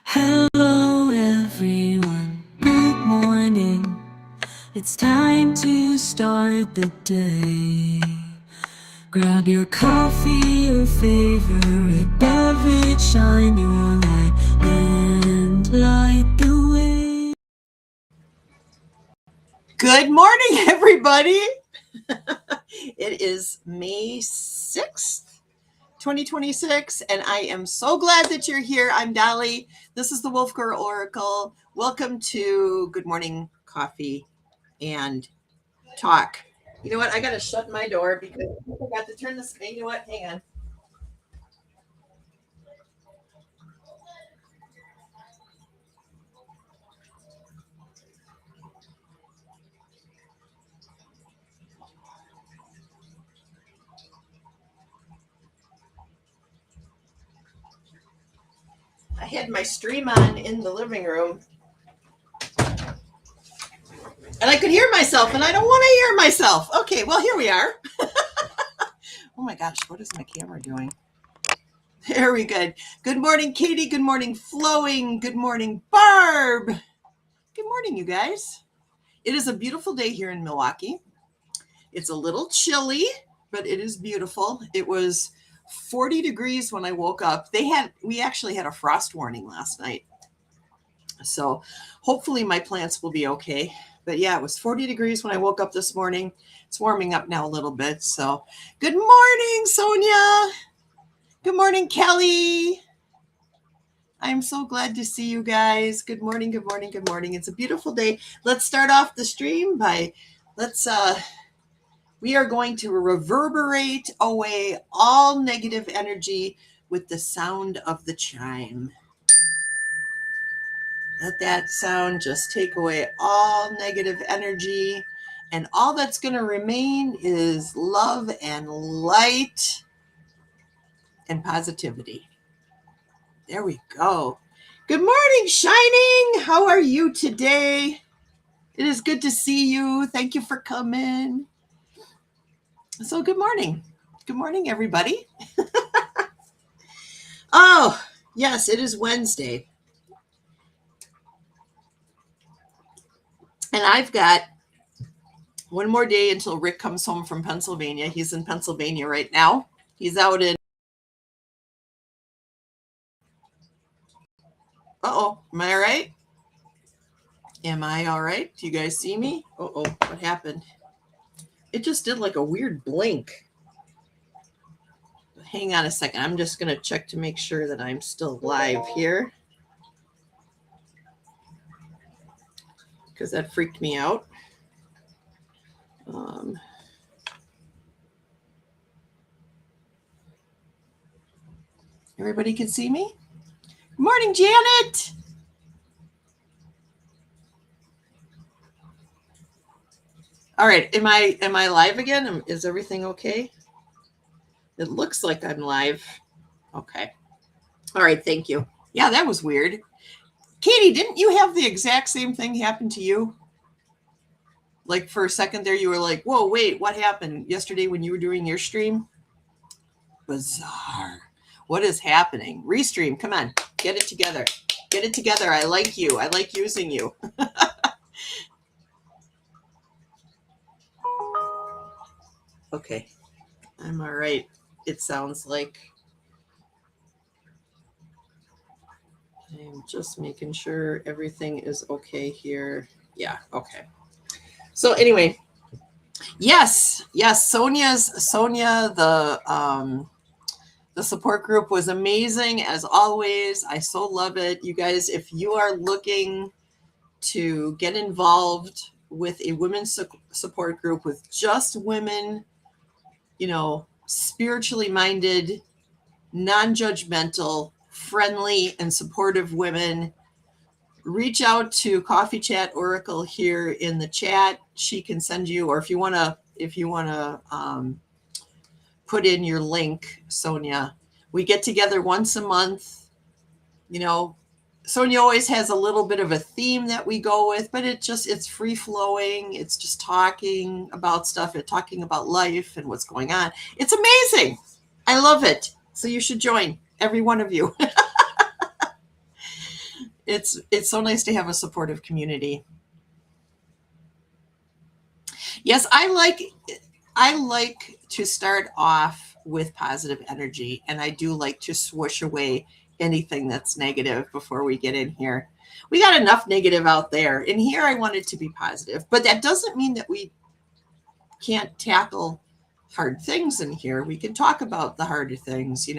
Hello everyone, good morning. It's time to start the day. Grab your coffee, your favorite beverage, shine your light and light the way. Good morning, everybody. It is May 6th, 2026, and I am so glad that you're here. I'm Dali. This is the Wolf Girl Oracle. Welcome to Good Morning Coffee and Talk. You know what? I got to shut my door because I forgot to turn this. You know what? Hang on. I had my stream on in the living room and I could hear myself, and I don't want to hear myself. Okay, well, here we are. Oh my gosh, what is my camera doing? There we go. Good morning, Katie. Good morning, Flowing. Good morning, Barb. Good morning, you guys. It is a beautiful day here in Milwaukee. It's a little chilly, but it is beautiful. It was 40 degrees when I woke up. We actually had a frost warning last night. So hopefully my plants will be okay. But yeah, it was 40 degrees when I woke up this morning. It's warming up now a little bit. So good morning, Sonia. Good morning, Kelly. I'm so glad to see you guys. Good morning, good morning, good morning. It's a beautiful day. Let's start off the stream by we are going to reverberate away all negative energy with the sound of the chime. Let that sound just take away all negative energy, and all that's going to remain is love and light and positivity. There we go. Good morning, Shining. How are you today? It is good to see you. Thank you for coming. So good morning. Good morning, everybody. Oh, yes, it is Wednesday. And I've got one more day until Rick comes home from Pennsylvania. He's in Pennsylvania right now. He's out in... Uh-oh, am I all right? Am I all right? Do you guys see me? Uh-oh, what happened? It just did like a weird blink. Hang on a second. I'm just going to check to make sure that I'm still live here, because that freaked me out. Everybody can see me? Good morning, Janet. All right. Am I live again? Is everything okay? It looks like I'm live. Okay. All right. Thank you. Yeah, that was weird. Katie, didn't you have the exact same thing happen to you? Like for a second there, you were like, whoa, wait, what happened yesterday when you were doing your stream? Bizarre. What is happening? Restream, come on, get it together. Get it together. I like you. I like using you. Okay, I'm all right. It sounds like I'm just making sure everything is okay here. Yeah, okay. So anyway, yes, Sonia, the support group was amazing as always. I so love it. You guys, if you are looking to get involved with a women's support group with just women, spiritually minded, non-judgmental, friendly, and supportive women, reach out to Coffee Chat Oracle here in the chat. She can send you, or if you want to put in your link, Sonia. We get together once a month. Sonia always has a little bit of a theme that we go with, but it's free flowing. It's just talking about stuff and talking about life and what's going on. It's amazing. I love it. So you should join, every one of you. It's so nice to have a supportive community. Yes, I like to start off with positive energy, and I do like to swoosh away anything that's negative before we get in here. We got enough negative out there. In here, I want it to be positive, but that doesn't mean that we can't tackle hard things in here. We can talk about the harder things,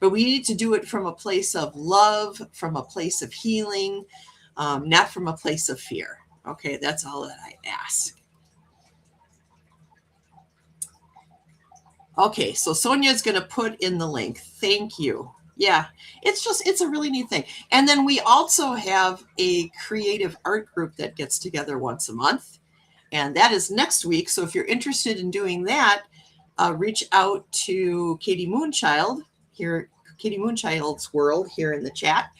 but we need to do it from a place of love, from a place of healing, not from a place of fear. Okay, that's all that I ask. Okay, so Sonia's going to put in the link. Thank you. Yeah, it's a really neat thing. And then we also have a creative art group that gets together once a month. And that is next week. So if you're interested in doing that, reach out to Katie Moonchild here, Katie Moonchild's World here in the chat.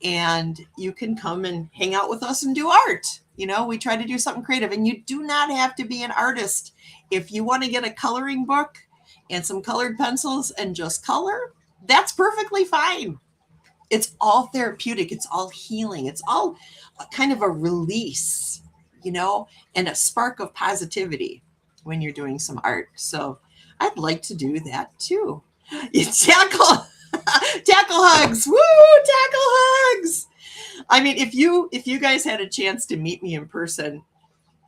And you can come and hang out with us and do art. We try to do something creative. And you do not have to be an artist. If you want to get a coloring book and some colored pencils and just color, that's perfectly fine. It's all therapeutic. It's all healing. It's all kind of a release, and a spark of positivity when you're doing some art. So I'd like to do that too. Tackle hugs. Woo! Tackle hugs. I mean, if you guys had a chance to meet me in person,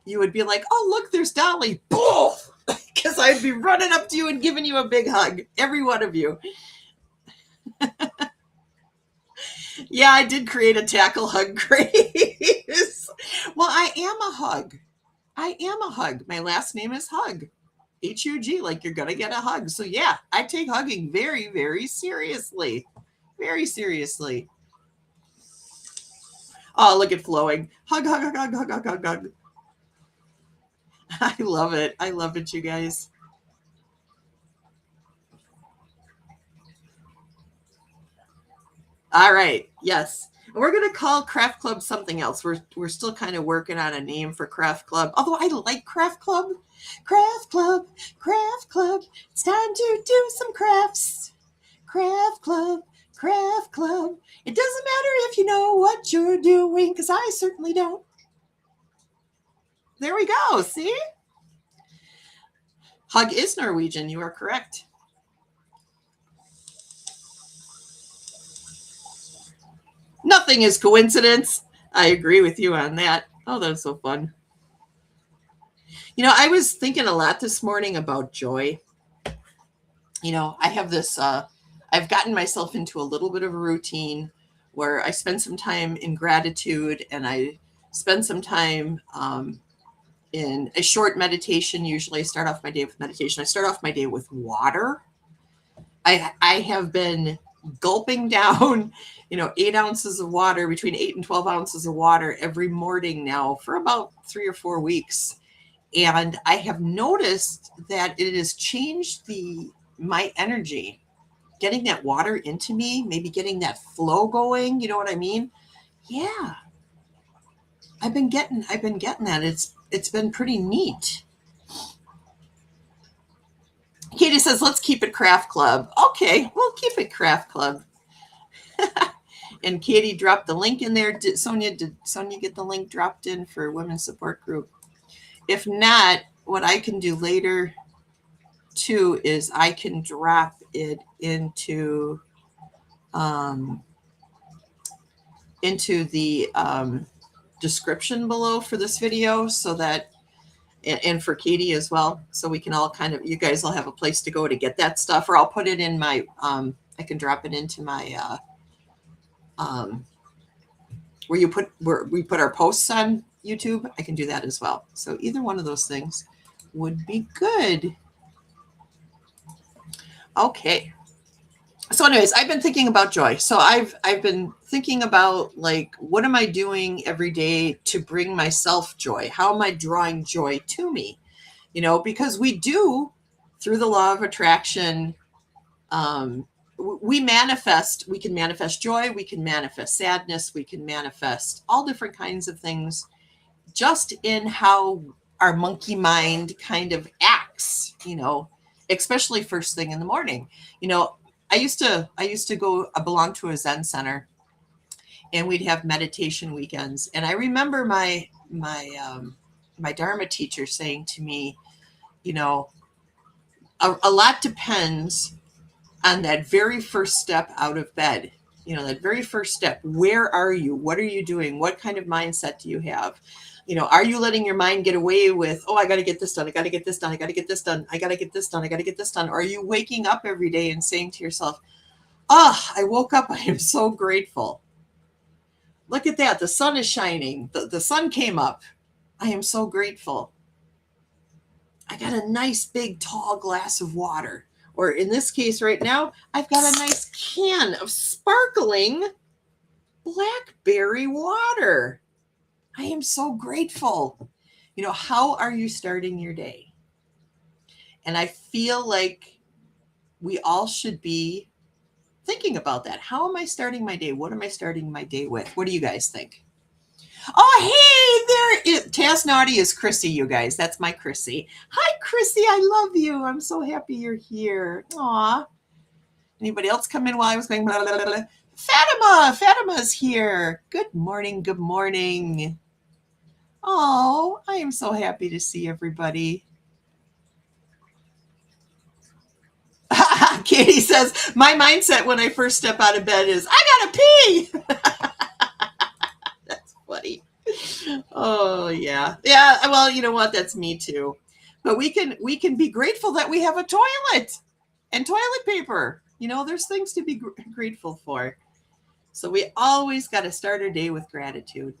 you would be like, oh, look, there's Dolly. Boom! Because I'd be running up to you and giving you a big hug, every one of you. Yeah, I did create a tackle hug craze. Well, I am a hug. My last name is Hug. H-U-G, like you're going to get a hug. So yeah, I take hugging very, very seriously. Very seriously. Oh, look at flowing. Hug, hug, hug, hug, hug, hug, hug, hug. I love it. I love it, you guys. All right. Yes. We're going to call Craft Club something else. We're still kind of working on a name for Craft Club. Although I like Craft Club. Craft Club. Craft Club. It's time to do some crafts. Craft Club. Craft Club. It doesn't matter if you know what you're doing, because I certainly don't. There we go. See? Hug is Norwegian. You are correct. Nothing is coincidence. I agree with you on that. Oh, that was so fun. I was thinking a lot this morning about joy. I have this, I've gotten myself into a little bit of a routine where I spend some time in gratitude, and I spend some time in a short meditation. Usually I start off my day with meditation. I start off my day with water. I have been gulping down 8 ounces of water, between 8 and 12 ounces of water every morning now for about 3 or 4 weeks. And I have noticed that it has changed my energy, getting that water into me, maybe getting that flow going. You know what I mean? Yeah. I've been getting that. It's been pretty neat. Katie says, let's keep it Craft Club. Okay, we'll keep it Craft Club. And Katie dropped the link in there. Did Sonia get the link dropped in for Women's Support Group? If not, what I can do later too is I can drop it into the description below for this video, so that, and for Katie as well, so we can all you guys will have a place to go to get that stuff, or I'll put it in my, I can drop it into my, where we put our posts on YouTube. I can do that as well. So either one of those things would be good. Okay. So anyways, I've been thinking about joy. So I've been thinking about, like, what am I doing every day to bring myself joy? How am I drawing joy to me? Because we do, through the law of attraction, we can manifest joy, we can manifest sadness, we can manifest all different kinds of things just in how our monkey mind kind of acts, especially first thing in the morning. I used to belong to a Zen center, and we'd have meditation weekends. And I remember my Dharma teacher saying to me, you know, a lot depends on that very first step out of bed. You know, that very first step. Where are you? What are you doing? What kind of mindset do you have? You know, are you letting your mind get away with, oh, I got to get this done. I got to get this done. I got to get this done. I got to get this done. I got to get this done. Or are you waking up every day and saying to yourself, oh, I woke up. I am so grateful. Look at that. The sun is shining. The sun came up. I am so grateful. I got a nice big tall glass of water. Or in this case right now, I've got a nice can of sparkling blackberry water. I am so grateful. You know, how are you starting your day? And I feel like we all should be thinking about that. How am I starting my day? What am I starting my day with? What do you guys think? Oh, hey, there is Taz Naughty is Chrissy, you guys. That's my Chrissy. Hi, Chrissy. I love you. I'm so happy you're here. Aw. Anybody else come in while I was going blah, blah, blah, blah. Fatima's here. Good morning. Good morning. Oh, I am so happy to see everybody. Katie says, my mindset when I first step out of bed is, I gotta pee. That's funny. Oh, yeah. Yeah, well, you know what? That's me too. But we can be grateful that we have a toilet and toilet paper. You know, there's things to be grateful for. So we always got to start our day with gratitude.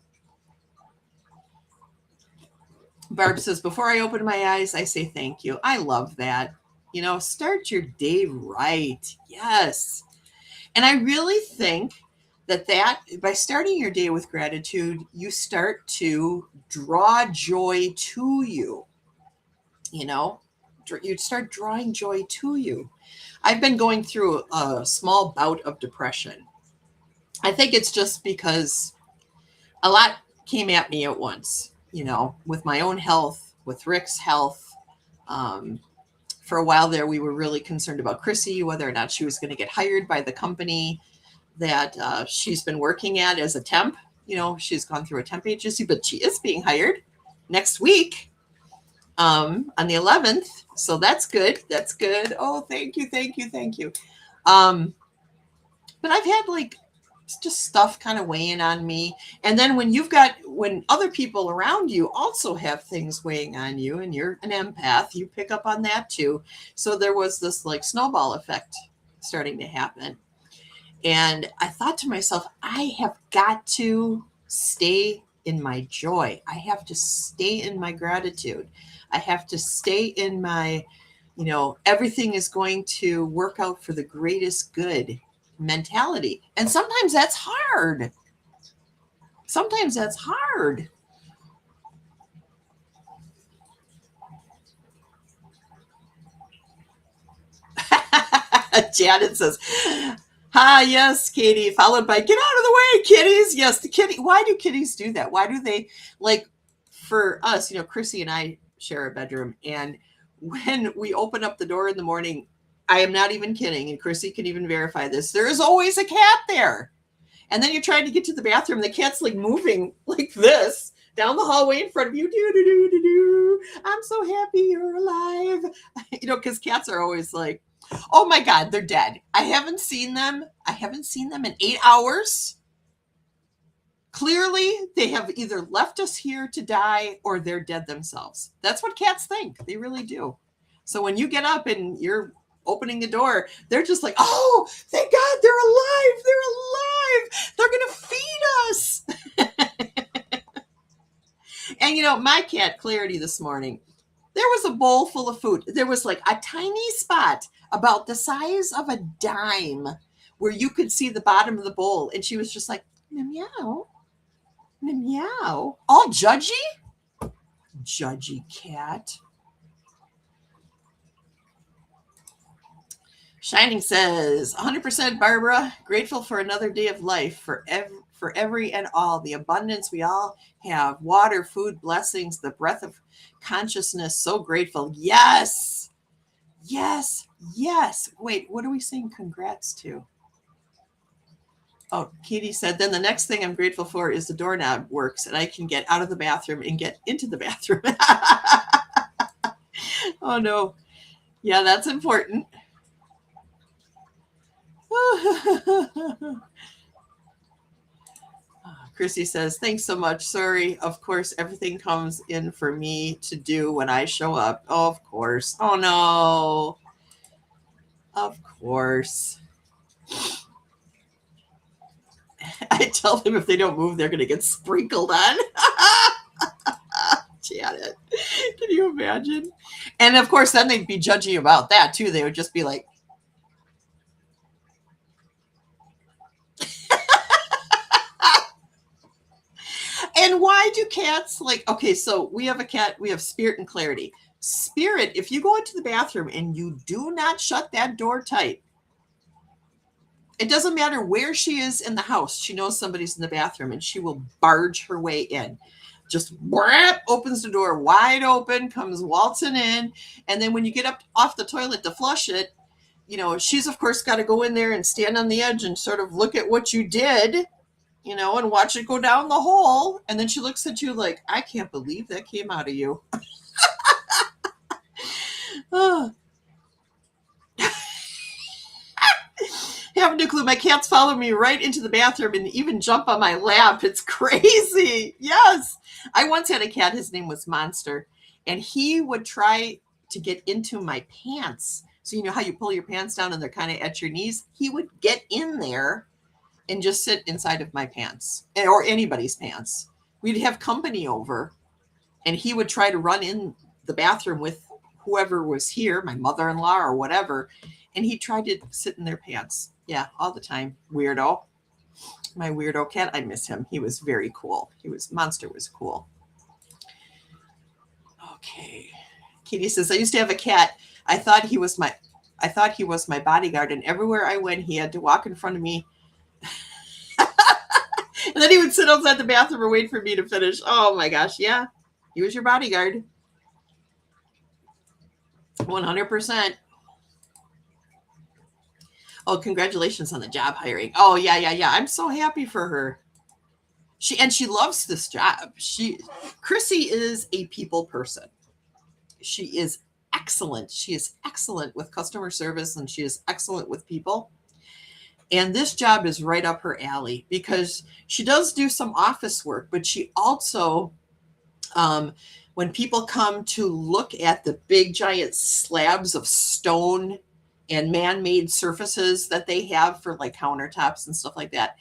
Barb says, before I open my eyes, I say thank you. I love that. You know, start your day right. Yes. And I really think that by starting your day with gratitude, you start to draw joy to you. You know, you start drawing joy to you. I've been going through a small bout of depression. I think it's just because a lot came at me at once, you know, with my own health, with Rick's health. For a while there, we were really concerned about Chrissy, whether or not she was going to get hired by the company that she's been working at as a temp. You know, she's gone through a temp agency, but she is being hired next week on the 11th. So that's good. That's good. Oh, thank you. Thank you. Thank you. But I've had like just stuff kind of weighing on me. And then when other people around you also have things weighing on you and you're an empath, you pick up on that too. So there was this like snowball effect starting to happen. And I thought to myself, I have got to stay in my joy. I have to stay in my gratitude. I have to stay in my, you know, everything is going to work out for the greatest good mentality. And sometimes that's hard. Sometimes that's hard. Janet says, "Hi, yes, Katie," followed by, "Get out of the way, kitties." Yes, the kitty. Why do kitties do that? Why do they, like, for us, you know, Chrissy and I share a bedroom, and when we open up the door in the morning, I am not even kidding, and Chrissy can even verify this, there is always a cat there. And then you're trying to get to the bathroom, the cat's like moving like this down the hallway in front of you. Do, do, do, do, do. I'm so happy you're alive. You know, because cats are always like, oh my God, they're dead. I haven't seen them in 8 hours. Clearly, they have either left us here to die or they're dead themselves. That's what cats think. They really do. So when you get up and you're opening the door, they're just like, oh, thank God, they're alive. They're alive. They're going to feed us. And, you know, my cat, Clarity, this morning, there was a bowl full of food. There was like a tiny spot about the size of a dime where you could see the bottom of the bowl. And she was just like, meow, meow. All judgy? Judgy cat. Shining says, 100% Barbara, grateful for another day of life, for every and all, the abundance we all have, water, food, blessings, the breath of consciousness, so grateful. Yes, yes, yes. Wait, what are we saying congrats to? Oh, Katie said, then the next thing I'm grateful for is the doorknob works and I can get out of the bathroom and get into the bathroom. Oh, no. Yeah, that's important. Chrissy says, thanks so much. Sorry. Of course, everything comes in for me to do when I show up. Oh, of course. Oh, no. Of course. I tell them if they don't move, they're going to get sprinkled on. Janet, can you imagine? And of course, then they'd be judging about that too. They would just be like, and why do cats like, okay, so we have a cat, we have Spirit and Clarity. Spirit, if you go into the bathroom and you do not shut that door tight, it doesn't matter where she is in the house. She knows somebody's in the bathroom and she will barge her way in. Just opens the door wide open, comes waltzing in. And then when you get up off the toilet to flush it, you know, she's of course got to go in there and stand on the edge and sort of look at what you did, you know, and watch it go down the hole. And then she looks at you like, I can't believe that came out of you. Oh. Have no clue. My cats follow me right into the bathroom and even jump on my lap. It's crazy. Yes. I once had a cat. His name was Monster. And he would try to get into my pants. So you know how you pull your pants down and they're kind of at your knees? He would get in there and just sit inside of my pants or anybody's pants. We'd have company over and he would try to run in the bathroom with whoever was here, my mother-in-law or whatever. And he tried to sit in their pants. Yeah, all the time. Weirdo. My weirdo cat. I miss him. He was very cool. Monster was cool. Okay. Katie says, I used to have a cat. I thought he was my bodyguard, and everywhere I went, he had to walk in front of me. And then he would sit outside the bathroom and wait for me to finish. Oh my gosh. Yeah. He was your bodyguard. 100%. Oh, congratulations on the job hiring. Oh, yeah. I'm so happy for her. She loves this job. Chrissy is a people person. She is excellent. She is excellent with customer service and she is excellent with people. And this job is right up her alley because she does do some office work, but she also, when people come to look at the big giant slabs of stone and man-made surfaces that they have for like countertops and stuff like that.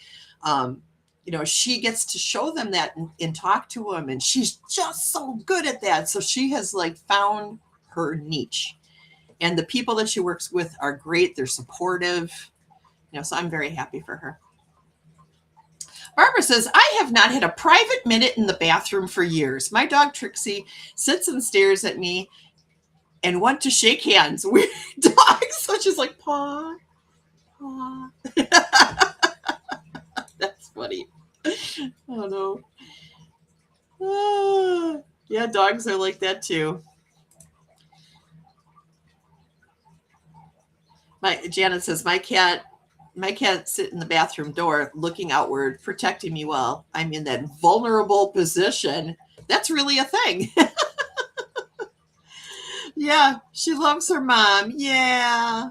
You know, she gets to show them that and talk to them. And she's just so good at that. So she has like found her niche. And the people that she works with are great. They're supportive. You know, so I'm very happy for her. Barbara says, I have not had a private minute in the bathroom for years. My dog Trixie sits and stares at me and want to shake hands. Weird dogs. So she's like, paw, paw. That's funny. Oh, no. Yeah, dogs are like that, too. Janet says, my cat sit in the bathroom door looking outward, protecting me while I'm in that vulnerable position. That's really a thing. Yeah, she loves her mom. Yeah.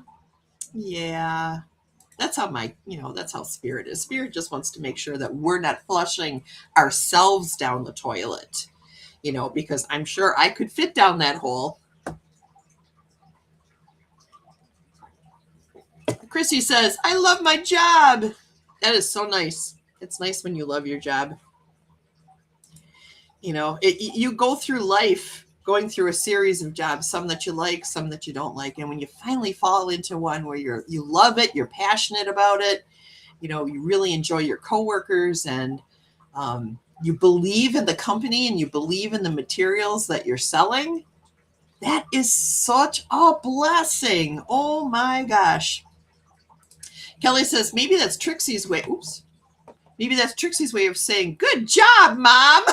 That's how Spirit is. Spirit just wants to make sure that we're not flushing ourselves down the toilet, you know, because I'm sure I could fit down that hole. Chrissy says, I love my job. That is so nice. It's nice when you love your job. You know, you go through life going through a series of jobs, some that you like, some that you don't like. And when you finally fall into one where you love it, you're passionate about it, you know, you really enjoy your coworkers and you believe in the company and you believe in the materials that you're selling, that is such a blessing. Oh my gosh. Kelly says, maybe that's Trixie's way. Oops. Maybe that's Trixie's way of saying, good job, Mom.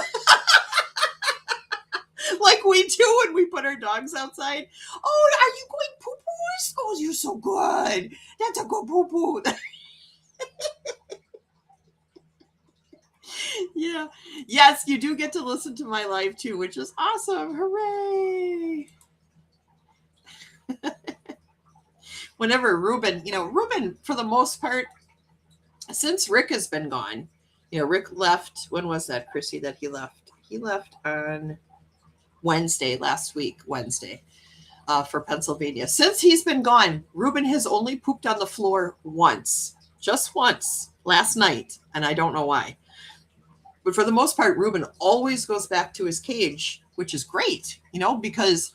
Like we do when we put our dogs outside. Oh, are you going poo-poos? Oh, you're so good. That's a good poo-poo. Yeah. Yes, you do get to listen to my live too, which is awesome. Hooray. Whenever Ruben, for the most part, since Rick has been gone, Rick left. When was that, Chrissy, that he left? He left on Wednesday, last week, Wednesday, for Pennsylvania. Since he's been gone, Ruben has only pooped on the floor once, just once, last night, and I don't know why. But for the most part, Ruben always goes back to his cage, which is great, because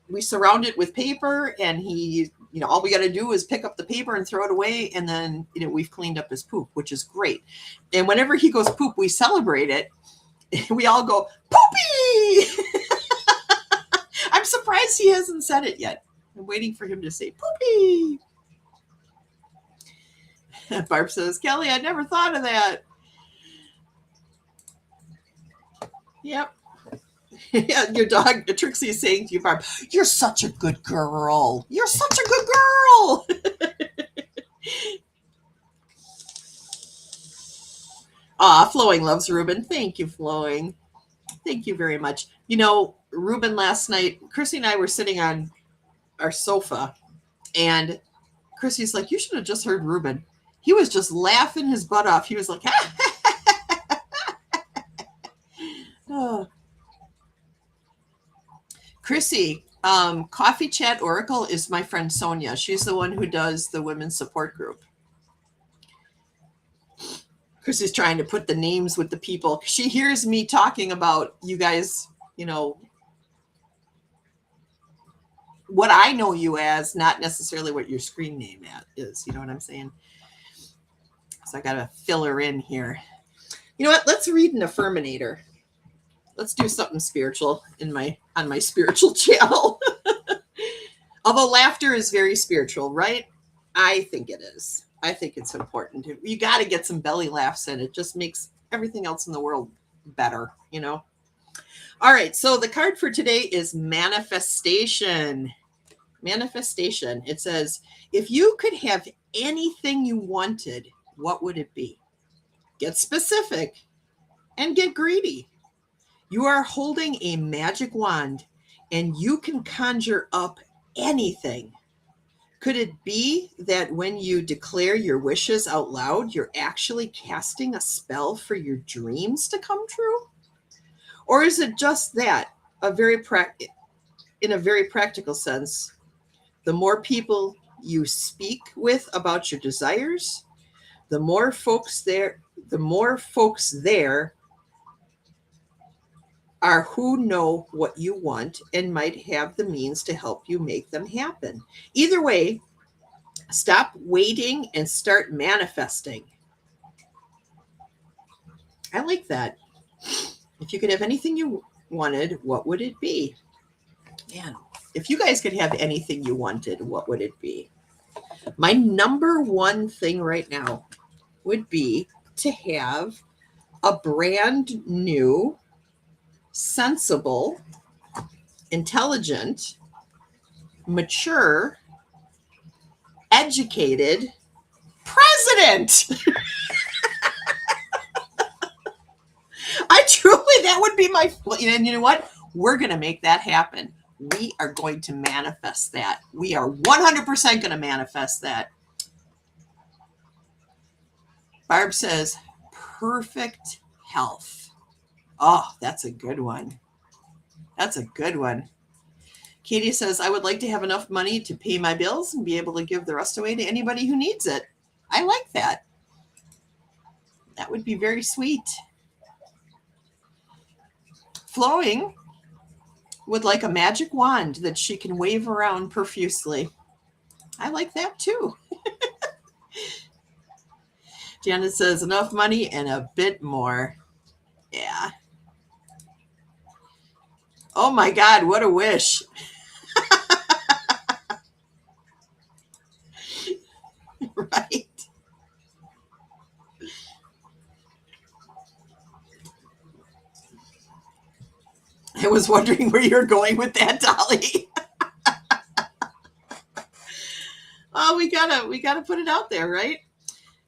we surround it with paper, and he, all we got to do is pick up the paper and throw it away, and then, we've cleaned up his poop, which is great. And whenever he goes poop, we celebrate it. We all go, poopy! I'm surprised he hasn't said it yet. I'm waiting for him to say poopy. Barb says, Kelly, I never thought of that. Yep. Yeah, your dog, Trixie, is saying to you, Barb, you're such a good girl. You're such a good girl. Flowing loves Ruben. Thank you, Flowing. Thank you very much. Ruben, last night, Chrissy and I were sitting on our sofa, and Chrissy's like, you should have just heard Ruben. He was just laughing his butt off. He was like, oh. Chrissy, Coffee Chat Oracle is my friend Sonia. She's the one who does the women's support group. Chrissy's trying to put the names with the people. She hears me talking about you guys, what I know you as, not necessarily what your screen name is. You know what I'm saying? So I got to fill her in here. You know what? Let's read an affirminator. Let's do something spiritual on my spiritual channel. Although laughter is very spiritual, right? I think it is. I think it's important. You got to get some belly laughs in. It just makes everything else in the world better, All right. So the card for today is manifestation. Manifestation. It says, if you could have anything you wanted, what would it be? Get specific and get greedy. You are holding a magic wand and you can conjure up anything. Could it be that when you declare your wishes out loud, you're actually casting a spell for your dreams to come true? Or is it just that, in a very practical sense, the more people you speak with about your desires, the more folks there are who know what you want and might have the means to help you make them happen. Either way, stop waiting and start manifesting. I like that. If you could have anything you wanted, what would it be? Man, if you guys could have anything you wanted, what would it be? My number one thing right now would be to have a brand new, sensible, intelligent, mature, educated president. That would be and you know what? We're going to make that happen. We are going to manifest that. We are 100% going to manifest that. Barb says, perfect health. Oh, that's a good one. That's a good one. Katie says, I would like to have enough money to pay my bills and be able to give the rest away to anybody who needs it. I like that. That would be very sweet. Flowing would like a magic wand that she can wave around profusely. I like that too. Janet says, enough money and a bit more. Yeah. Oh my God, what a wish. Right. I was wondering where you're going with that, Dolly. Oh, we gotta put it out there, right?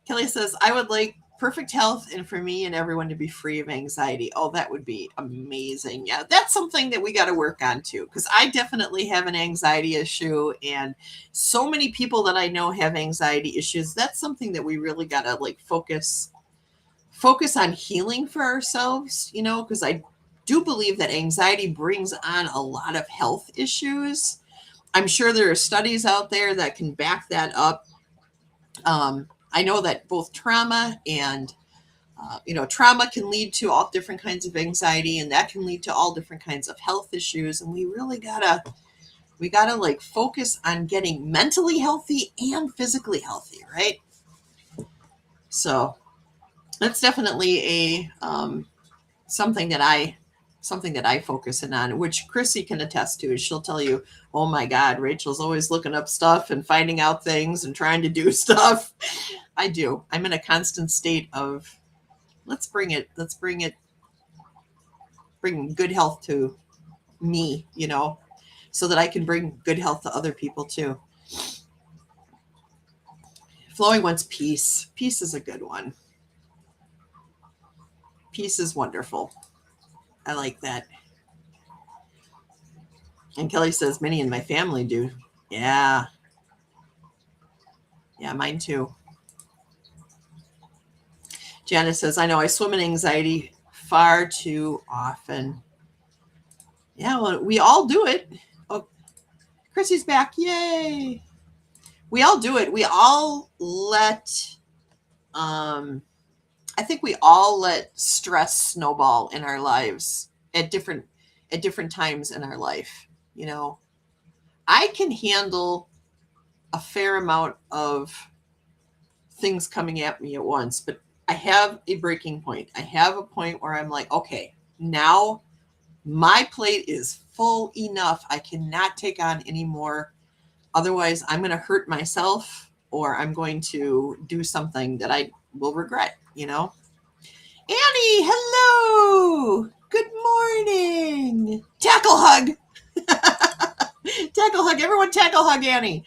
Kelly says, I would like perfect health, and for me and everyone to be free of anxiety. Oh, that would be amazing. Yeah, that's something that we got to work on too, because I definitely have an anxiety issue, and so many people that I know have anxiety issues. That's something that we really got to like focus on healing for ourselves, you know, because I do believe that anxiety brings on a lot of health issues. I'm sure there are studies out there that can back that up. I know that both trauma and trauma can lead to all different kinds of anxiety, and that can lead to all different kinds of health issues. And we really gotta like focus on getting mentally healthy and physically healthy, right? So that's definitely a something that I focus in on, which Chrissy can attest to. Is she'll tell you, oh my God, Rachel's always looking up stuff and finding out things and trying to do stuff. I do. I'm in a constant state of bring good health to me, you know, so that I can bring good health to other people too. Flowing wants peace. Peace is a good one. Peace is wonderful. I like that. And Kelly says, many in my family do. Yeah. Yeah, mine too. Janice says, I know I swim in anxiety far too often. Yeah, well, we all do it. Oh, Chrissy's back. Yay. We all do it. We all I think we all let stress snowball in our lives at different times in our life. You know, I can handle a fair amount of things coming at me at once, but I have a breaking point. I have a point where I'm like, okay, now my plate is full enough. I cannot take on any more. Otherwise, I'm going to hurt myself, or I'm going to do something that I will regret, you know? Annie, hello. Good morning. Tackle hug. Tackle hug. Everyone tackle hug Annie.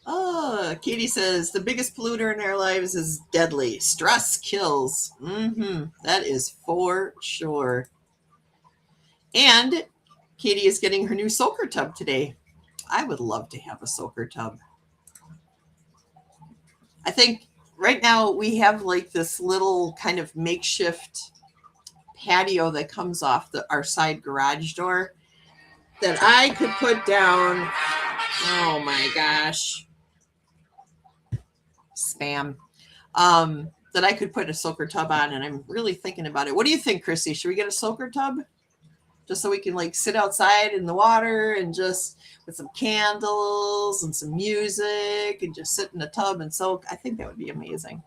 Oh, Katie says the biggest polluter in our lives is deadly. Stress kills. That is for sure. And Katie is getting her new soaker tub today. I would love to have a soaker tub. I think right now we have like this little kind of makeshift patio that comes off our side garage door that I could put down. Oh my gosh. Spam. That I could put a soaker tub on, and I'm really thinking about it. What do you think, Chrissy? Should we get a soaker tub? Just so we can like sit outside in the water and just with some candles and some music and just sit in the tub and soak. I think that would be amazing.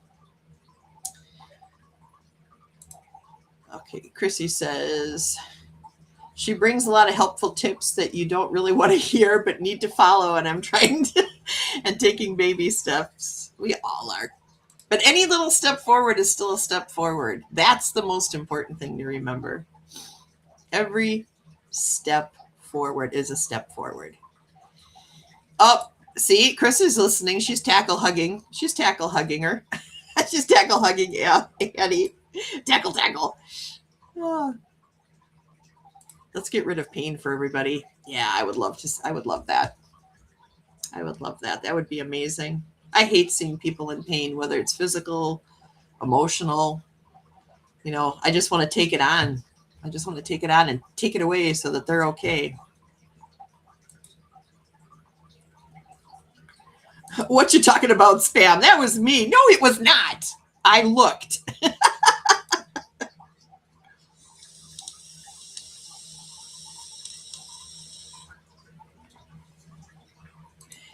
Okay, Chrissy says she brings a lot of helpful tips that you don't really want to hear but need to follow, and I'm trying to and taking baby steps. We all are. But any little step forward is still a step forward. That's the most important thing to remember. Every step forward is a step forward. Oh, see, Chris is listening. She's tackle hugging. She's tackle hugging her. She's tackle hugging. Yeah, Eddie. Tackle. Oh. Let's get rid of pain for everybody. Yeah, I would love that. I would love that. That would be amazing. I hate seeing people in pain, whether it's physical, emotional. You know, I just want to take it on. I just want to take it on and take it away so that they're okay. What you talking about, spam? That was me. No, it was not. I looked.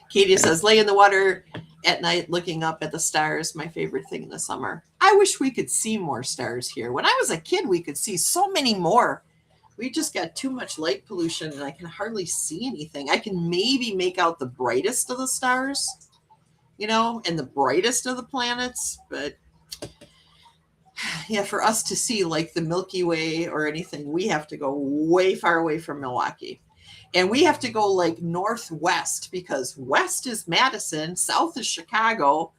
Katie says, lay in the water at night looking up at the stars, my favorite thing in the summer. I wish we could see more stars here. When I was a kid, we could see so many more. We just got too much light pollution, and I can hardly see anything. I can maybe make out the brightest of the stars, you know, and the brightest of the planets. But yeah, for us to see like the Milky Way or anything, we have to go way far away from Milwaukee. And we have to go like northwest because west is Madison, south is Chicago.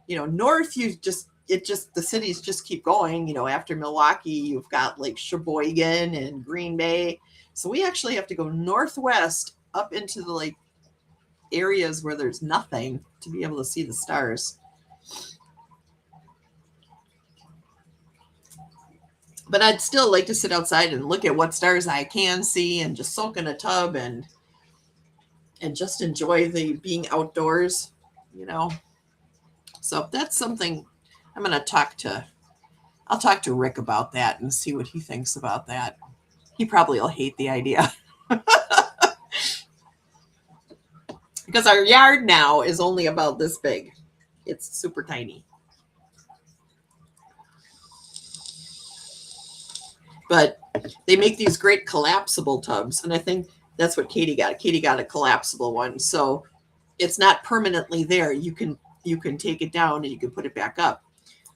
North, the cities just keep going. After Milwaukee, you've got like Sheboygan and Green Bay. So we actually have to go northwest up into the like areas where there's nothing to be able to see the stars. But I'd still like to sit outside and look at what stars I can see and just soak in a tub and just enjoy the being outdoors, So that's something I'm going to I'll talk to Rick about that and see what he thinks about that. He probably will hate the idea. Because our yard now is only about this big. It's super tiny. But they make these great collapsible tubs, and I think that's what Katie got. Katie got a collapsible one, so it's not permanently there. You can take it down and you can put it back up.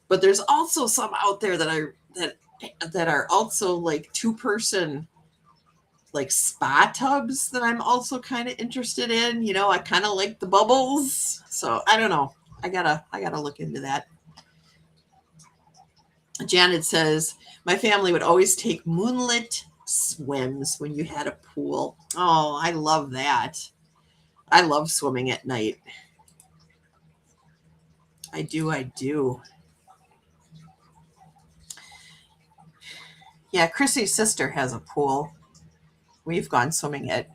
But there's also some out there that are also like 2-person like spa tubs that I'm also kind of interested in. I kind of like the bubbles, so I don't know. I gotta look into that. Janet says, my family would always take moonlit swims when you had a pool. Oh, I love that. I love swimming at night. I do. Yeah, Chrissy's sister has a pool. We've gone swimming at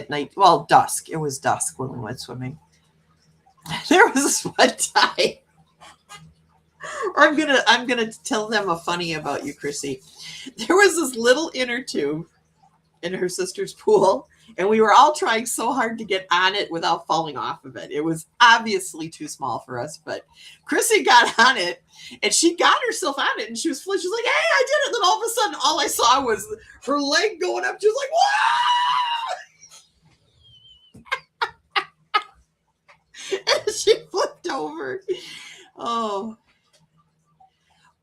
night. Well, dusk. It was dusk when we went swimming. There was this one time. I'm gonna tell them a funny about you, Chrissy. There was this little inner tube in her sister's pool, and we were all trying so hard to get on it without falling off of it. It was obviously too small for us, but Chrissy got on it, and she got herself on it, and she was like, "Hey, I did it!" And then all of a sudden, all I saw was her leg going up. She was like, "Wow!" And she flipped over.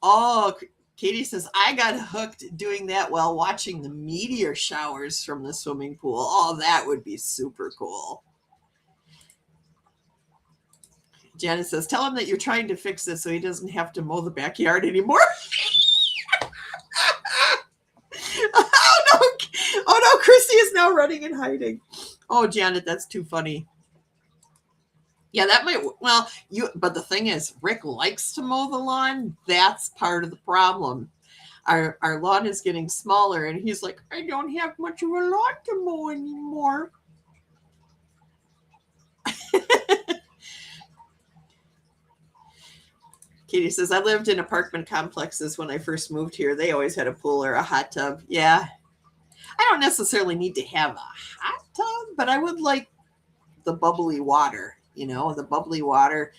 Oh, Katie says, I got hooked doing that while watching the meteor showers from the swimming pool. Oh, that would be super cool. Janet says, tell him that you're trying to fix this so he doesn't have to mow the backyard anymore. Oh, no, Chrissy is now running and hiding. Oh, Janet, that's too funny. Yeah, that might, but the thing is, Rick likes to mow the lawn. That's part of the problem. Our lawn is getting smaller, and he's like, I don't have much of a lawn to mow anymore. Katie says, I lived in apartment complexes when I first moved here. They always had a pool or a hot tub. Yeah. I don't necessarily need to have a hot tub, but I would like the bubbly water. The bubbly water,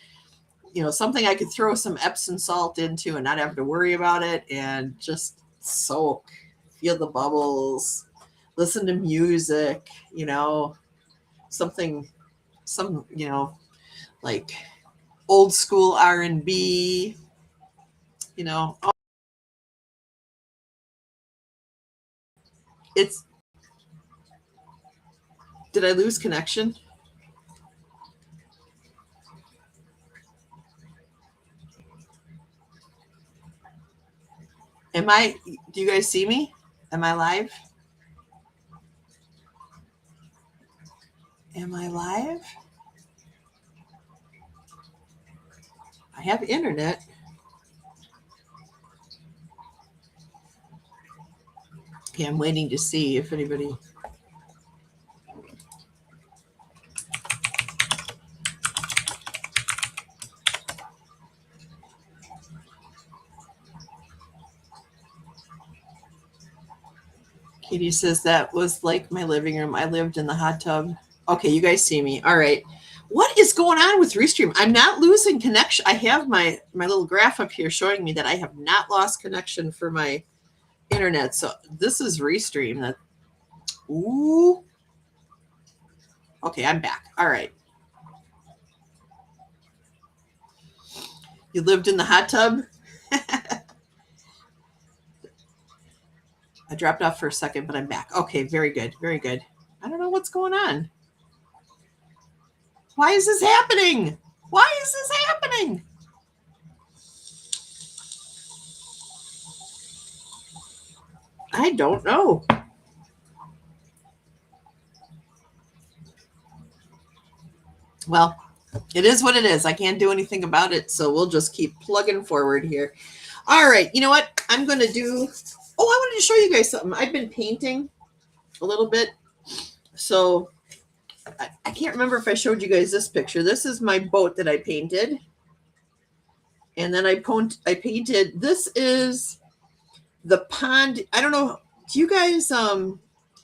something I could throw some Epsom salt into and not have to worry about it and just soak, feel the bubbles, listen to music, like old school R&B, did I lose connection? Do you guys see me? Am I live? Am I live? I have internet. Okay, I'm waiting to see if anybody... Katie says that was like my living room. I lived in the hot tub. Okay, you guys see me. All right. What is going on with Restream? I'm not losing connection. I have my little graph up here showing me that I have not lost connection for my internet. So this is Restream. Ooh. Okay, I'm back. All right. You lived in the hot tub? I dropped off for a second, but I'm back. Okay, very good. Very good. I don't know what's going on. Why is this happening? Why is this happening? I don't know. Well, it is what it is. I can't do anything about it, so we'll just keep plugging forward here. All right, you know what? I'm going to do... Oh, I wanted to show you guys something. I've been painting a little bit. So I can't remember if I showed you guys this picture. This is my boat that I painted. And then I painted... This is the pond. I don't know. Do you guys...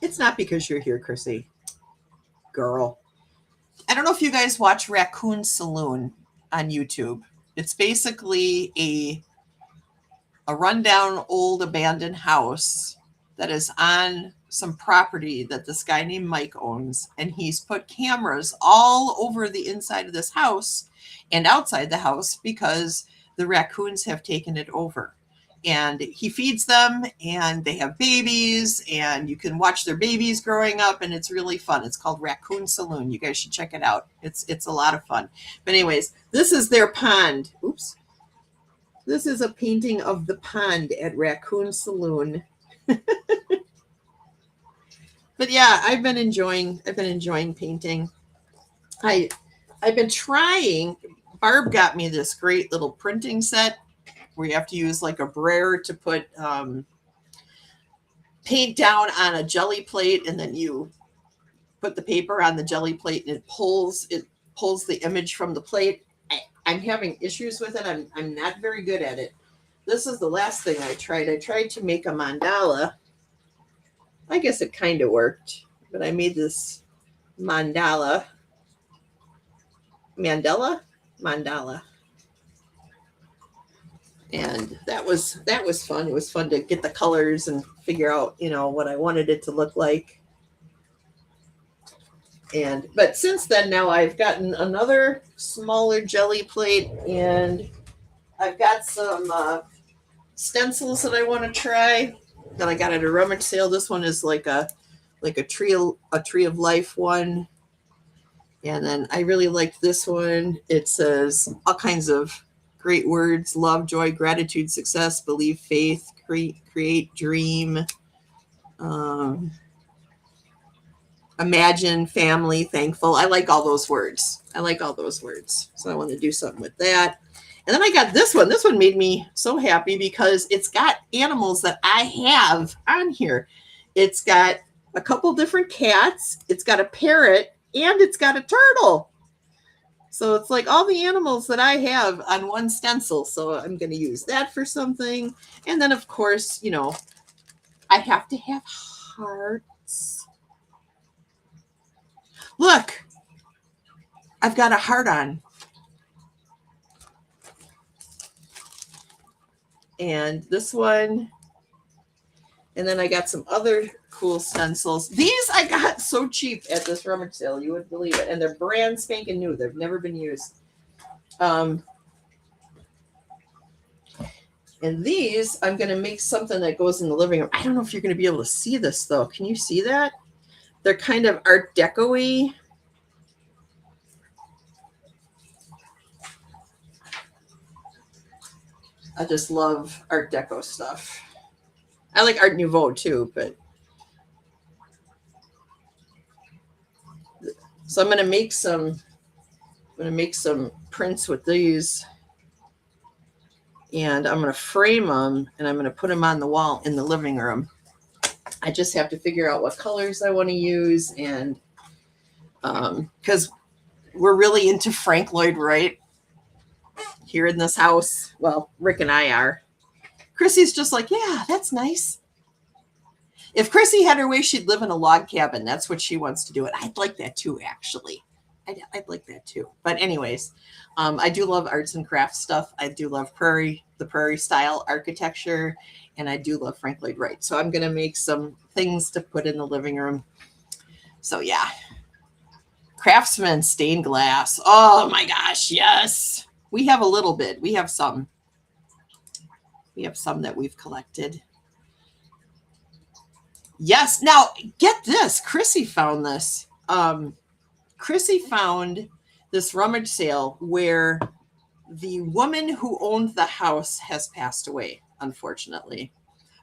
It's not because you're here, Chrissy. Girl. I don't know if you guys watch Raccoon Saloon on YouTube. It's basically a rundown old abandoned house that is on some property that this guy named Mike owns. And he's put cameras all over the inside of this house and outside the house because the raccoons have taken it over. And he feeds them and they have babies and you can watch their babies growing up and it's really fun. It's called Raccoon Saloon. You guys should check it out. It's a lot of fun. But anyways, this is their pond. Oops. This is a painting of the pond at Raccoon Saloon. But yeah, I've been enjoying painting. I've been trying. Barb got me this great little printing set where you have to use like a brayer to put paint down on a jelly plate, and then you put the paper on the jelly plate and it pulls the image from the plate. I'm having issues with it. I'm not very good at it. This is the last thing I tried. I tried to make a mandala. I guess it kind of worked, but I made this mandala. And that was fun. It was fun to get the colors and figure out, what I wanted it to look like. But since then, now I've gotten another smaller jelly plate, and I've got some stencils that I want to try that I got at a rummage sale. This one is like a tree of life one, and then I really liked this one. It says all kinds of great words: love, joy, gratitude, success, believe, faith, create, dream. Imagine, family, thankful. I like all those words. So I want to do something with that. And then I got this one. This one made me so happy because it's got animals that I have on here. It's got a couple different cats. It's got a parrot and it's got a turtle. So it's like all the animals that I have on one stencil. So I'm going to use that for something. And then, of course, I have to have hearts. Look, I've got a heart on. And this one. And then I got some other cool stencils. These I got so cheap at this rummage sale. You wouldn't believe it. And they're brand spanking new. They've never been used. And these, I'm going to make something that goes in the living room. I don't know if you're going to be able to see this, though. Can you see that? They're kind of Art Deco-y. I just love Art Deco stuff. I like Art Nouveau too, but so I'm going to make some prints with these, and I'm going to frame them and I'm going to put them on the wall in the living room. I just have to figure out what colors I want to use, and because we're really into Frank Lloyd Wright here in this house. Well, Rick and I are. Chrissy's just like, yeah, that's nice. If Chrissy had her way, she'd live in a log cabin. That's what she wants to do. And I'd like that too, actually. I'd like that too. But anyways, I do love arts and crafts stuff. I do love the prairie style architecture. And I do love Frank Lloyd Wright. So I'm going to make some things to put in the living room. So yeah. Craftsman stained glass. Oh my gosh, yes. We have a little bit. We have some. We have some that we've collected. Yes. Now, get this. Chrissy found this. Chrissy found this rummage sale where the woman who owned the house has passed away, unfortunately.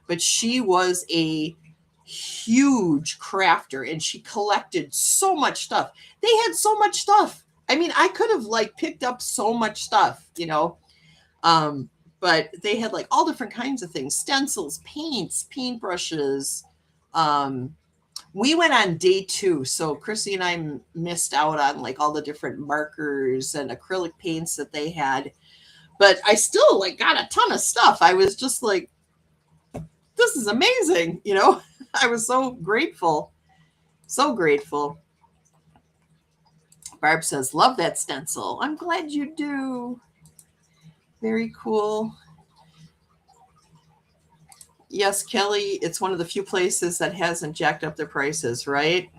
But she was a huge crafter and she collected so much stuff. They had so much stuff. I mean, I could have like picked up so much stuff, you know. But they had like all different kinds of things, stencils, paints, paintbrushes. We went on day 2, so Chrissy and I missed out on like all the different markers and acrylic paints that they had. But I still like got a ton of stuff. I was just like, this is amazing, you know. I was so grateful. So grateful. Barb says, love that stencil. I'm glad you do. Very cool. Yes, Kelly, it's one of the few places that hasn't jacked up their prices, right?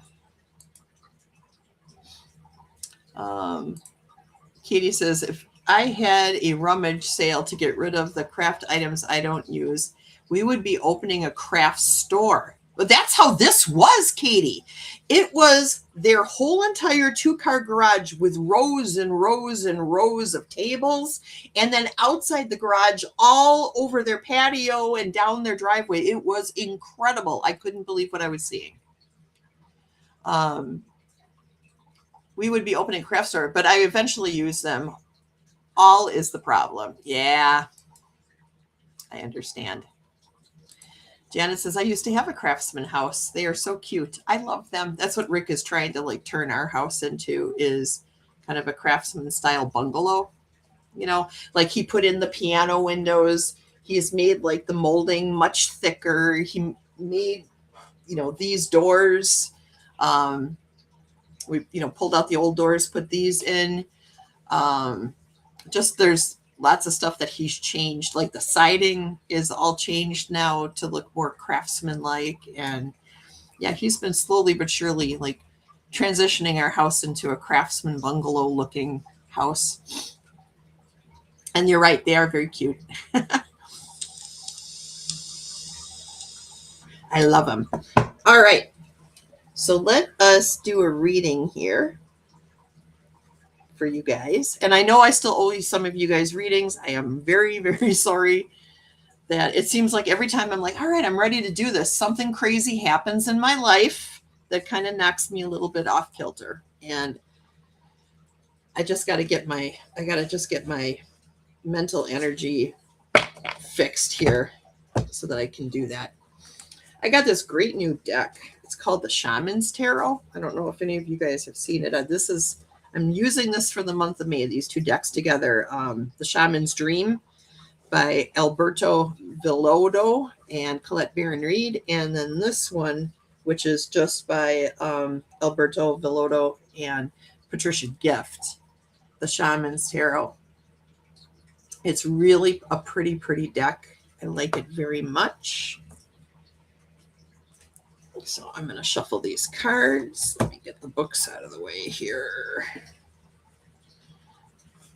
Katie says, if I had a rummage sale to get rid of the craft items I don't use, we would be opening a craft store. But that's how this was, Katie. It was their whole entire 2-car garage with rows and rows and rows of tables. And then outside the garage, all over their patio and down their driveway. It was incredible. I couldn't believe what I was seeing. We would be opening a craft store, but I eventually use them. All is the problem. Yeah, I understand. Janet says, I used to have a craftsman house. They are so cute. I love them. That's what Rick is trying to like turn our house into, is kind of a craftsman style bungalow. You know, like he put in the piano windows. He's made like the molding much thicker. He made, you know, these doors. We, you know, pulled out the old doors, put these in. Just there's lots of stuff that he's changed. Like the siding is all changed now to look more craftsman-like. And yeah, he's been slowly but surely like transitioning our house into a craftsman bungalow looking house. And you're right, they are very cute. I love them. All right. So let us do a reading here for you guys. And I know I still owe some of you guys readings. I am very, very sorry that it seems like every time I'm like, all right, I'm ready to do this, something crazy happens in my life that kind of knocks me a little bit off kilter. And I just got to get my mental energy fixed here so that I can do that. I got this great new deck. It's called the Shaman's Tarot. I don't know if any of you guys have seen it. I'm using this for the month of May, these 2 decks together. The Shaman's Dream by Alberto Villoldo and Colette Barron-Reed. And then this one, which is just by Alberto Villoldo and Patricia Gift, the Shaman's Tarot. It's really a pretty, pretty deck. I like it very much. So I'm going to shuffle these cards. Let me get the books out of the way here.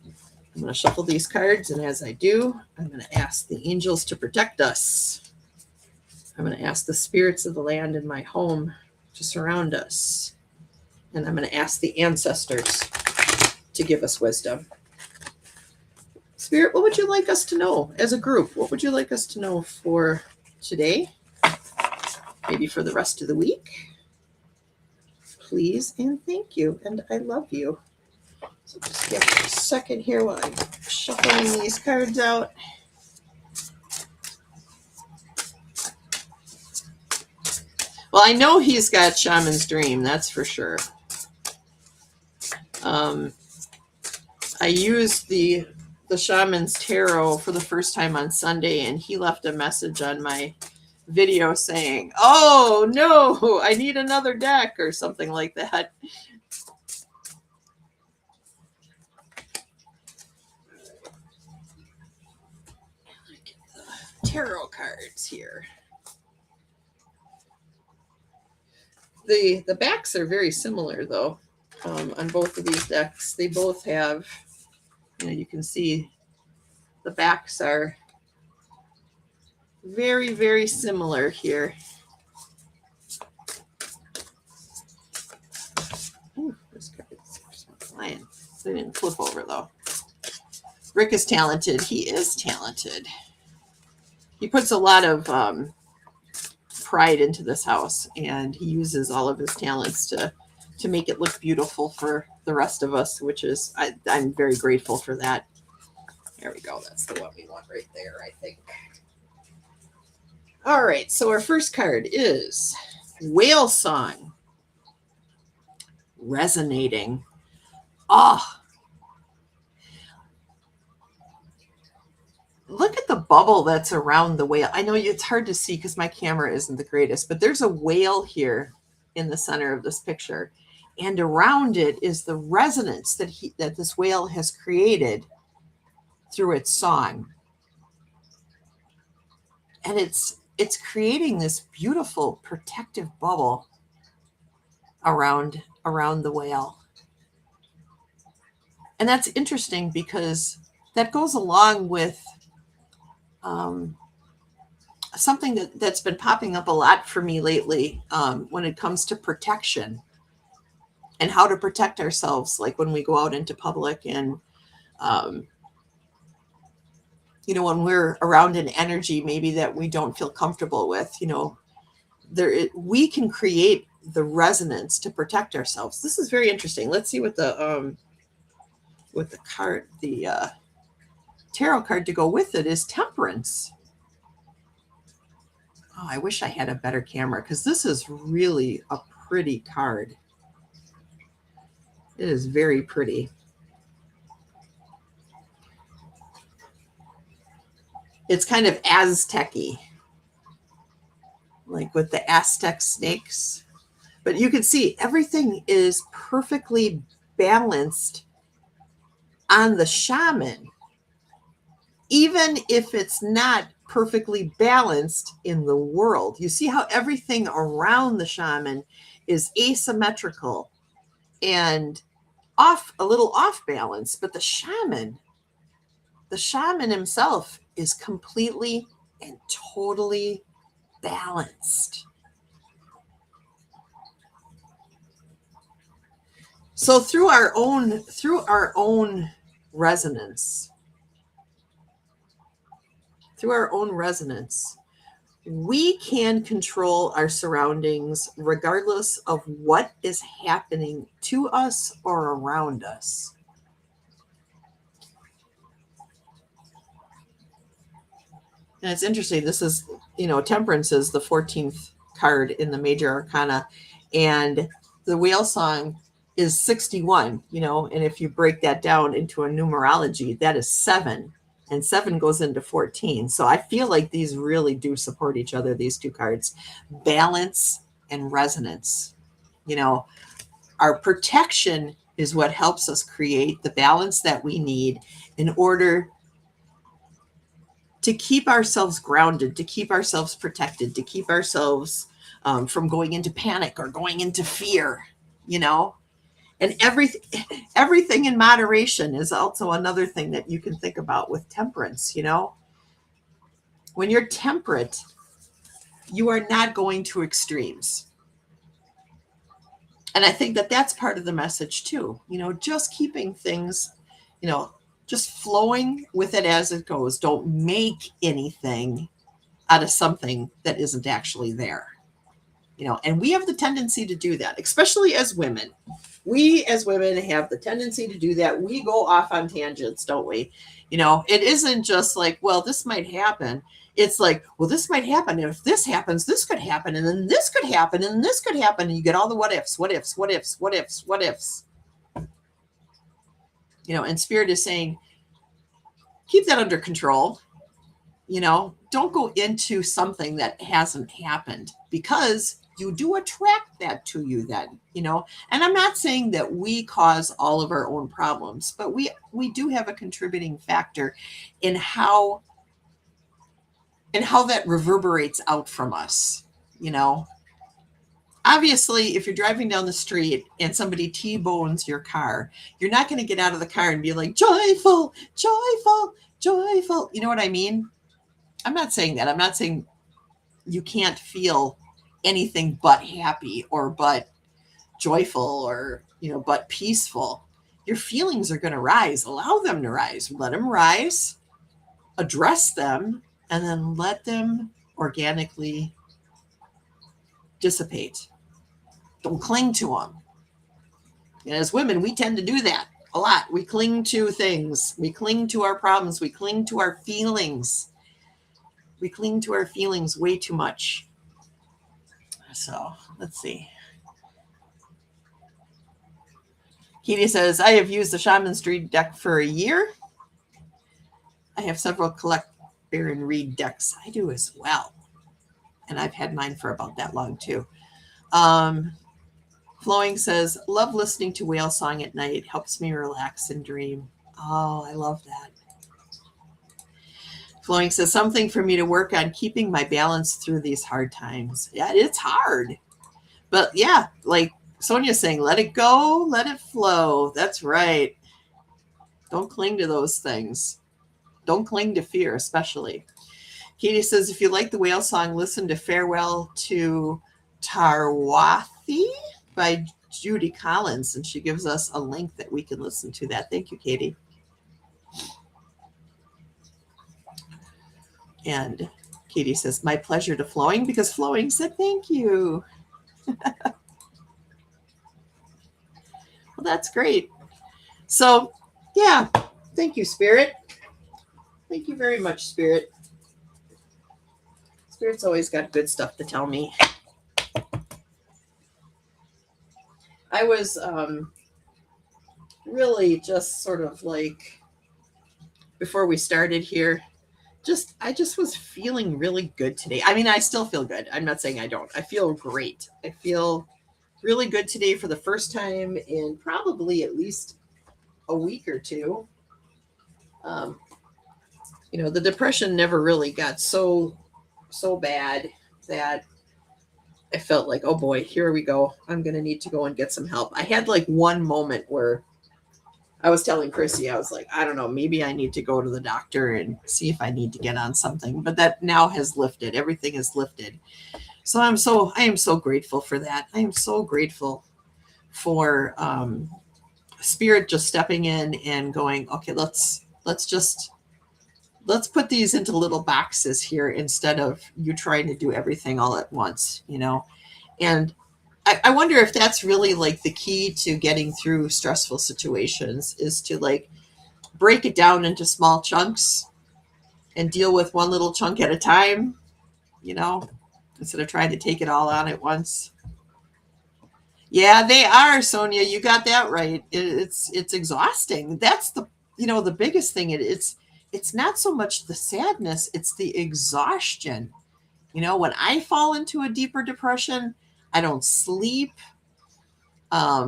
I'm going to shuffle these cards, and as I do, I'm going to ask the angels to protect us. I'm going to ask the spirits of the land in my home to surround us. And I'm going to ask the ancestors to give us wisdom. Spirit, what would you like us to know as a group? What would you like us to know for today? Maybe for the rest of the week? Please and thank you, and I love you. So just give me a second here while I'm shuffling these cards out. Well, I know he's got Shaman's Dream, that's for sure. I used the Shaman's Tarot for the first time on Sunday, and he left a message on my video saying, oh, no, I need another deck or something like that. Tarot cards here. The backs are very similar though, on both of these decks. They both have, you can see the backs are very, very similar here. flying. They didn't flip over though. Rick is talented. He is talented. He puts a lot of pride into this house, and he uses all of his talents to make it look beautiful for the rest of us, which is I'm very grateful for that. There we go. That's the one we want right there, I think. All right. So our first card is Whale Song. Resonating. Oh, look at the bubble that's around the whale. I know it's hard to see because my camera isn't the greatest, but there's a whale here in the center of this picture. And around it is the resonance that this whale has created through its song. And it's creating this beautiful protective bubble around the whale. And that's interesting because that goes along with something that's been popping up a lot for me lately when it comes to protection and how to protect ourselves, like when we go out into public and when we're around an energy maybe that we don't feel comfortable with, we can create the resonance to protect ourselves. This is very interesting. Let's see what the card, the tarot card to go with it is Temperance. Oh, I wish I had a better camera because this is really a pretty card. It is very pretty. It's kind of Aztec-y, like with the Aztec snakes. But you can see everything is perfectly balanced on the shaman, even if it's not perfectly balanced in the world. You see how everything around the shaman is asymmetrical and a little off balance, but the shaman himself is completely and totally balanced. So through our own resonance, we can control our surroundings regardless of what is happening to us or around us. And it's interesting. This is, Temperance is the 14th card in the major arcana, and the whale song is 61, and if you break that down into a numerology, that is 7, and 7 goes into 14. So I feel like these really do support each other, these two cards, balance and resonance. Our protection is what helps us create the balance that we need in order to keep ourselves grounded, to keep ourselves protected, to keep ourselves from going into panic or going into fear, And everything in moderation is also another thing that you can think about with temperance, When you're temperate, you are not going to extremes. And I think that that's part of the message too, just keeping things, just flowing with it as it goes. Don't make anything out of something that isn't actually there, and we have the tendency to do that, especially as women. We as women have the tendency to do that. We go off on tangents, don't we? It isn't just like, well, this might happen. It's like, well, this might happen. And if this happens, this could happen. And then this could happen. And this could happen. And you get all the what ifs, what ifs, what ifs, what ifs, what ifs. And Spirit is saying, keep that under control. Don't go into something that hasn't happened, because you do attract that to you then, and I'm not saying that we cause all of our own problems, but we do have a contributing factor in how that reverberates out from us, Obviously, if you're driving down the street and somebody T-bones your car, you're not going to get out of the car and be like, joyful, joyful, joyful. You know what I mean? I'm not saying that. I'm not saying you can't feel anything but happy or but joyful or, but peaceful. your feelings are going to rise. Allow them to rise. Let them rise, address them, and then let them organically dissipate. Don't cling to them. And as women, we tend to do that a lot. We cling to things. We cling to our problems. We cling to our feelings. We cling to our feelings way too much. So let's see. Katie says, I have used the Shaman Street deck for a year. I have several collect, bear, and read decks. I do as well. And I've had mine for about that long too. Flowing says, love listening to whale song at night. Helps me relax and dream. Oh, I love that. Flowing says, something for me to work on keeping my balance through these hard times. Yeah, it's hard. But yeah, like Sonia's saying, let it go, let it flow. That's right. Don't cling to those things. Don't cling to fear, especially. Katie says, if you like the whale song, listen to Farewell to Tarwathi by Judy Collins. And she gives us a link that we can listen to that. Thank you, Katie. And Katie says, my pleasure to Flowing, because Flowing said thank you. Well, that's great. So, yeah, thank you, Spirit. Thank you very much, Spirit. Spirit's always got good stuff to tell me. I was really just sort of like, before we started here, I just was feeling really good today. I mean, I still feel good. I'm not saying I don't. I feel great. I feel really good today for the first time in probably at least a week or two. The depression never really got so bad that I felt like, oh boy, here we go. I'm going to need to go and get some help. I had like one moment where I was telling Chrissy, I was like, I don't know, maybe I need to go to the doctor and see if I need to get on something. But that now has lifted. Everything is lifted. So I am so grateful for that. I am so grateful for Spirit just stepping in and going, okay, let's put these into little boxes here instead of you trying to do everything all at once, And I wonder if that's really like the key to getting through stressful situations, is to like break it down into small chunks and deal with one little chunk at a time, instead of trying to take it all on at once. Yeah, they are, Sonia. You got that right. It's exhausting. That's the biggest thing. It's not so much the sadness, it's the exhaustion. When I fall into a deeper depression, I don't sleep. I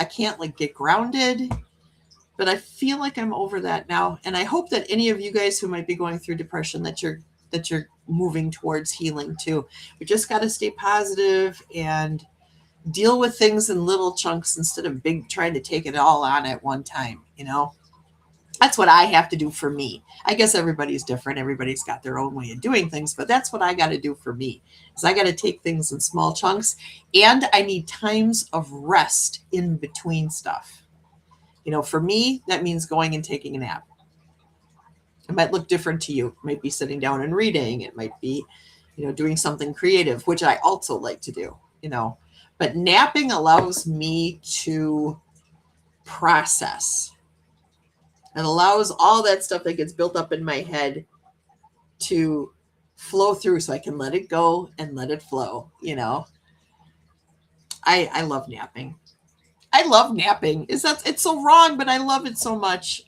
can't like get grounded, but I feel like I'm over that now. And I hope that any of you guys who might be going through depression, that you're moving towards healing too. We just got to stay positive and deal with things in little chunks instead of trying to take it all on at one time. That's what I have to do for me. I guess everybody's different. Everybody's got their own way of doing things, but that's what I got to do for me, is I got to take things in small chunks, and I need times of rest in between stuff. For me, that means going and taking a nap. It might look different to you. It might be sitting down and reading. It might be, doing something creative, which I also like to do, but napping allows me to process. It allows all that stuff that gets built up in my head to flow through, so I can let it go and let it flow. I love napping. I love napping. It's so wrong, but I love it so much.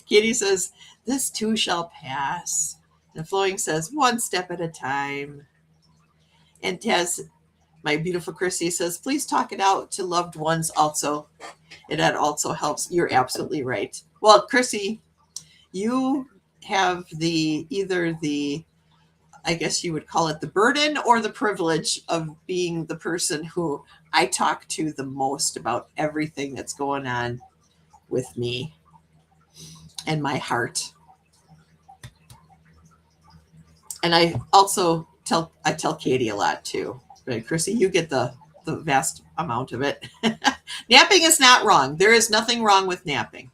Katie says, this too shall pass. And Flowing says, one step at a time. And Taz, my beautiful Chrissy, says, please talk it out to loved ones also. And that also helps. You're absolutely right. Well, Chrissy, you have I guess you would call it the burden or the privilege of being the person who I talk to the most about everything that's going on with me and my heart. And I also tell Katie a lot too. But Chrissy, you get the vast amount of it. Napping is not wrong. There is nothing wrong with napping.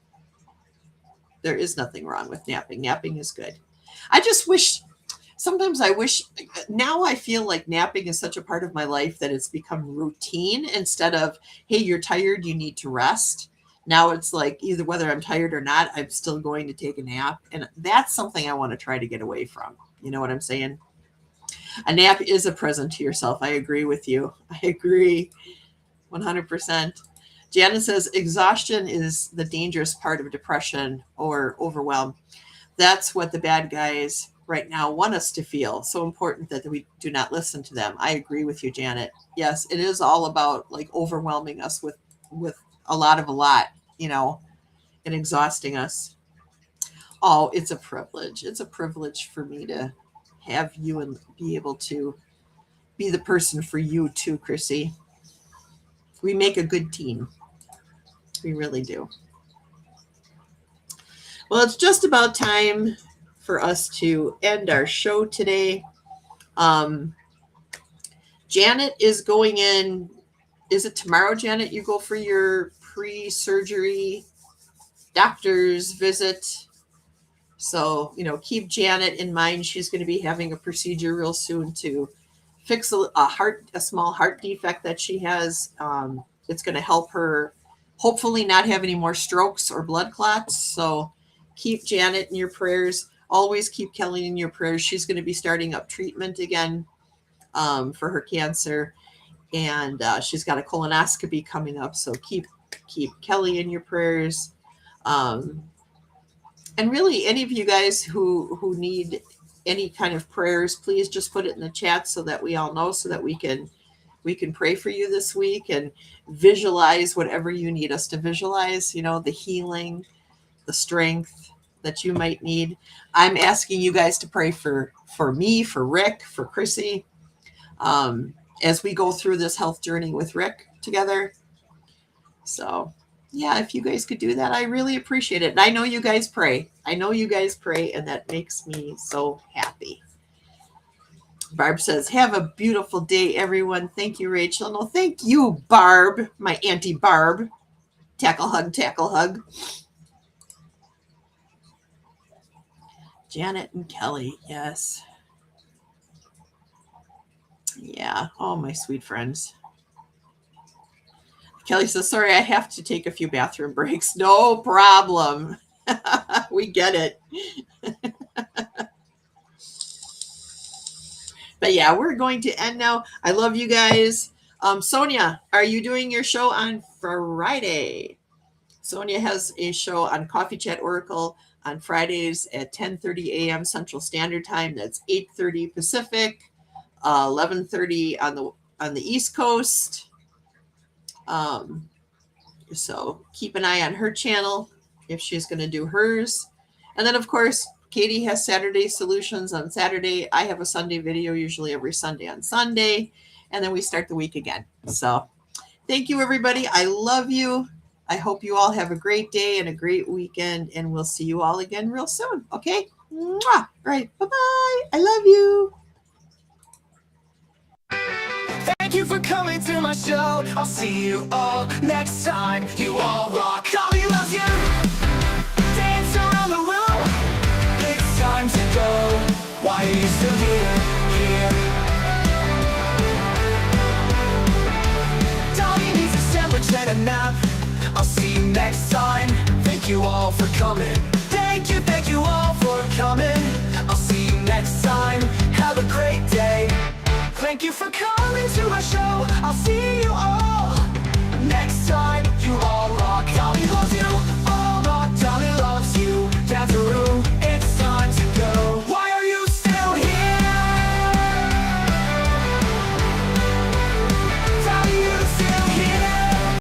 There is nothing wrong with napping. Napping is good. I just wish, sometimes I wish, now I feel like napping is such a part of my life that it's become routine instead of, hey, you're tired, you need to rest. Now it's like either whether I'm tired or not, I'm still going to take a nap. And that's something I want to try to get away from. You know what I'm saying? A nap is a present to yourself. I agree with you. I agree 100%. Janet says exhaustion is the dangerous part of depression or overwhelm. That's what the bad guys right now want us to feel. So important that we do not listen to them. I agree with you, Janet. Yes, it is all about like overwhelming us with a lot, you know, and exhausting us. Oh, it's a privilege. It's a privilege for me to have you and be able to be the person for you too, Chrissy. We make a good team. We really do. Well, it's just about time for us to end our show today. Janet is going in. Is it tomorrow, Janet? You go for your pre-surgery doctor's visit. So, you know, keep Janet in mind. She's going to be having a procedure real soon to fix a small heart defect that she has. It's going to help her hopefully not have any more strokes or blood clots. So keep Janet in your prayers. Always keep Kelly in your prayers. She's going to be starting up treatment again for her cancer. And she's got a colonoscopy coming up. So keep Kelly in your prayers. And really, any of you guys who need any kind of prayers, please just put it in the chat so that we all know, so that we can pray for you this week and visualize whatever you need us to visualize, you know, the healing, the strength that you might need. I'm asking you guys to pray for me, for Rick, for Chrissy, as we go through this health journey with Rick together. So yeah, if you guys could do that, I really appreciate it. And I know you guys pray. And that makes me so happy. Barb says, have a beautiful day, everyone. Thank you, Rachel. No, thank you, Barb, my Auntie Barb. Tackle hug, tackle hug. Janet and Kelly, yes. Yeah, oh, my sweet friends. Kelly says, sorry, I have to take a few bathroom breaks. No problem. We get it. But yeah, we're going to end now. I love you guys. Sonia, are you doing your show on Friday? Sonia has a show on Coffee Chat Oracle on Fridays at 10:30 a.m. Central Standard Time. That's 8:30 Pacific, 11:30 on the East Coast. So keep an eye on her channel if she's going to do hers. And then, of course, Katie has Saturday Solutions on Saturday. I have a Sunday video, usually every Sunday on Sunday. And then we start the week again. So thank you, everybody. I love you. I hope you all have a great day and a great weekend. And we'll see you all again real soon. Okay? Mwah. All right. Bye-bye. I love you. Thank you for coming to my show. I'll see you all next time. You all rock. Dolly loves you. Dance around the room. It's time to go. Why are you still here? Dolly needs a sandwich and a nap. I'll see you next time. Thank you all for coming. Thank you all for coming. I'll see you next time. Have a great day. Thank you for coming to my show. I'll see you all next time.